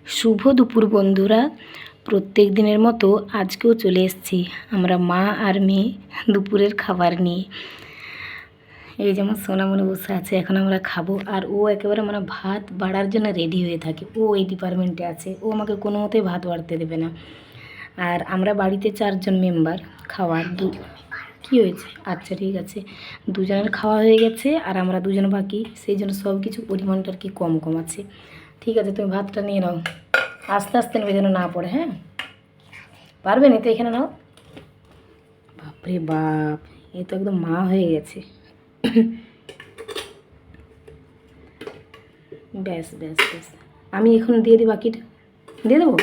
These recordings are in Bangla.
শুভ দুপুর বন্ধুরা, প্রত্যেক দিনের মতো আজকেও চলে এসেছি আমরা মা আর মেয়ে দুপুরের খাবার নিয়ে। এই যেমন সোনামণি বসে আছে, এখন আমরা খাবো। আর ও একেবারে মানে ভাত বাড়ার জন্য রেডি হয়ে থাকে। ও এই ডিপার্টমেন্টে আছে, ও আমাকে কোনো মতেই ভাত বাড়তে দেবে না। আর আমরা বাড়িতে 4 জন মেম্বার, খাওয়ার কী হয়েছে, আচ্ছা ঠিক আছে, দুজনের খাওয়া হয়ে গেছে আর আমরা দুজন বাকি, সেই জন্য সব কিছু পরিমাণটা আর কি কম কম আছে। ঠিক আছে, তুমি ভাতটা নিয়ে নাও, আস্তে আস্তে নেবে যেন না পড়ে। হ্যাঁ, পারবে না তো, এখানে নাও। বাপরে বাপ, এ তো একদম মা হয়ে গেছে। ব্যাস ব্যাস ব্যাস, আমি এখন দিয়ে দিই, বাকিটা দিয়ে দেবো,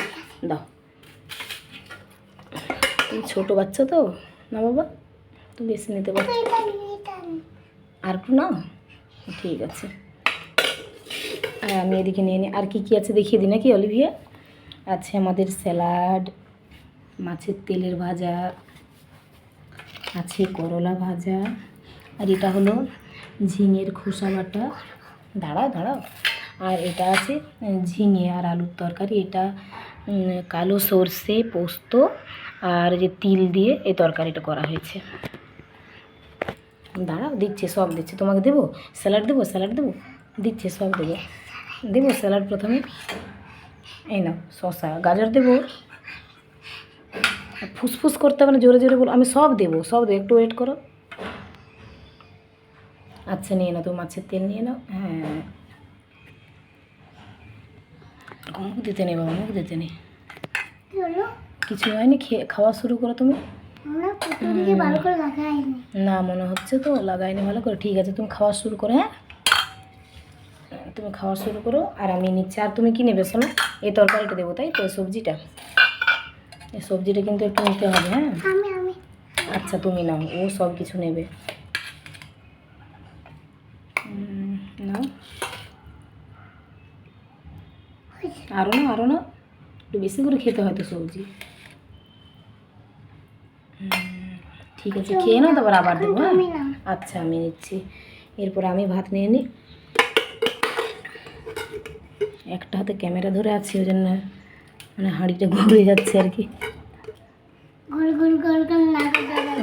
দাও। তুমি ছোটো বাচ্চা তো না বাবা, তো বেশি নিতে পারো, আর একটু নাও, ঠিক আছে। আর আমি এদিকে নিয়ে নিই, আর কি কি আছে দেখিয়ে দিই নাকি অলিভিয়া? আছে আমাদের স্যালাড, মাছের তেলের ভাজা, আছে করলা ভাজা, আর এটা হলো ঝিঙের খোসা বাটা, দাঁড়াও দাঁড়াও, আর এটা আছে ঝিঙে আর আলুর তরকারি। এটা কালো সর্ষে পোস্ত আর যে তিল দিয়ে এই তরকারিটা করা হয়েছে। দাঁড়াও, দিচ্ছে, সব দিচ্ছে, তোমাকে দেবো। স্যালাড দেবো, স্যালাড দেবো, দিচ্ছে, সব দেবো, দেবো স্যালাড প্রথমে। এই নাও শসা, গাজর দেবো, ফুসফুস করতে হবে না, জোরে জোরে বলো, আমি সব দেবো, সব দেবো, একটু ওয়েট করো। আচ্ছা নিয়ে নাও, তো মাছের তেল নিয়ে নাও। হ্যাঁ, মুখ দিতে নেই বাবা, মুখ দিতে নেই, কিছু হয়নি, খাওয়া শুরু করো তুমি। না মনে হচ্ছে তো লাগাইনি ভালো করে। ঠিক আছে, তুমি খাওয়া শুরু করো। হ্যাঁ, তুমি খাওয়া শুরু করো আর আমি নিচ্ছি। আর তুমি কি নেবে শোনো? এই তরকারিটা দেবো, তাই তো? সবজিটা, এই সবজিটা কিন্তু একটু নিতে হবে। হ্যাঁ, আচ্ছা তুমি নাও, ও সব কিছু নেবে। নাও, আরও না, আরও না, একটু বেশি করে খেতে হয়তো সবজি। ঠিক আছে, খেয়ে নাও, তারপর আবার দেবো। হ্যাঁ, আচ্ছা আমি নিচ্ছি। এরপর আমি ভাত নিয়ে নিই। একটা হাতে ক্যামেরা ধরে আছি, ওই জন্য মানে হাঁড়িটা ঘুরে যাচ্ছে আর কি,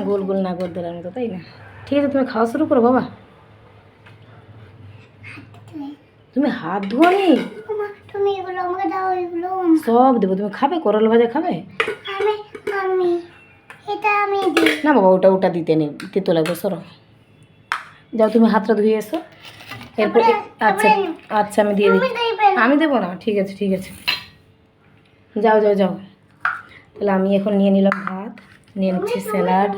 গোল গোল না করে দেওয়ার মতো, তাই না? ঠিক আছে, তুমি খাওয়া শুরু করো বাবা। তুমি হাত ধোনি, সব দেবো, তুমি খাবে? করলা ভাজা খাবে না বাবা? ওটা দিতে নেই, তেতো লাগবে, সরো। যাও তুমি হাতটা ধুয়ে এসো। এরপর আচ্ছা আচ্ছা আমি দিয়ে দিচ্ছি। আমি দেবো না, ঠিক আছে ঠিক আছে, যাও যাও যাও। তাহলে আমি এখন নিয়ে নিলাম ভাত, নিয়ে নিচ্ছি স্যালাড,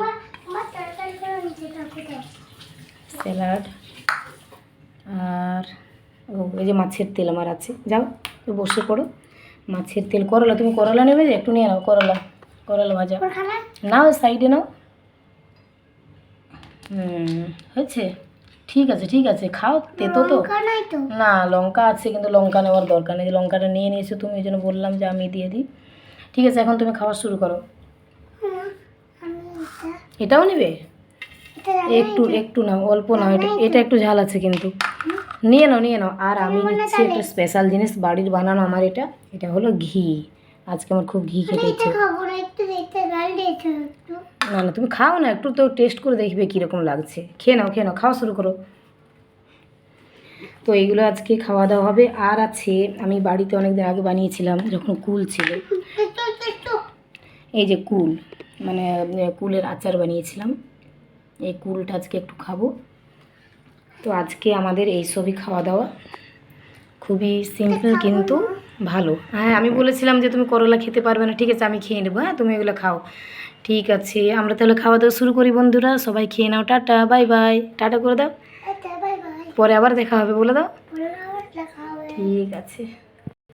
স্যালাড আর এই যে মাছের তেল আমার আছে। যাও বসে পড়ো, মাছের তেল, করলা, তুমি করলা নেবে যে, একটু নিয়ে নাও, করলা, করলা ভাজা নাও, সাইডে নাও। হয়েছে, ঠিক আছে ঠিক আছে, খাও। তেতো তো না, লঙ্কা আছে কিন্তু লঙ্কা নেওয়ার দরকার নেই, লঙ্কাটা নিয়ে নিয়েছো তুমি, এই জন্য বললাম যে আমি দিয়ে দিই। ঠিক আছে, এখন তুমি খাওয়া শুরু করো। এটাও নেবে? একটু একটু নাও, অল্প নাও, এটা একটু ঝাল আছে কিন্তু, নিয়ে নাও নিয়ে নাও। আর আমি নিচ্ছি একটা স্পেশাল জিনিস, বাড়ির বানানো আমার, এটা হলো ঘি। আজকে আমার খুব ঘি খেতে ইচ্ছে। না না, তুমি খাও না, একটু তো টেস্ট করে দেখবে কীরকম লাগছে। খেয়ে নাও খেয়ে নাও, খাওয়া শুরু করো। তো এইগুলো আজকে খাওয়া দাওয়া হবে। আর আছে, আমি বাড়িতে অনেক দিন আগে বানিয়েছিলাম যখন কুল ছিল, এই যে কুল, মানে কুলের আচার বানিয়েছিলাম, এই কুলটা আজকে একটু খাবো। তো আজকে আমাদের এইসবই খাওয়া দাওয়া, খুবই সিম্পল কিন্তু ভালো। হ্যাঁ, আমি বলেছিলাম যে তুমি করলা খেতে পারবে না, ঠিক আছে আমি খেয়ে নেবো। হ্যাঁ, তুমি এগুলো খাও, ঠিক আছে। আমরা তাহলে খাওয়া দাওয়া শুরু করি বন্ধুরা, সবাই খেয়ে নাও, টাটা বাই বাই, টাটা করে দাও, পরে আবার দেখা হবে বলে দাও। ঠিক আছে।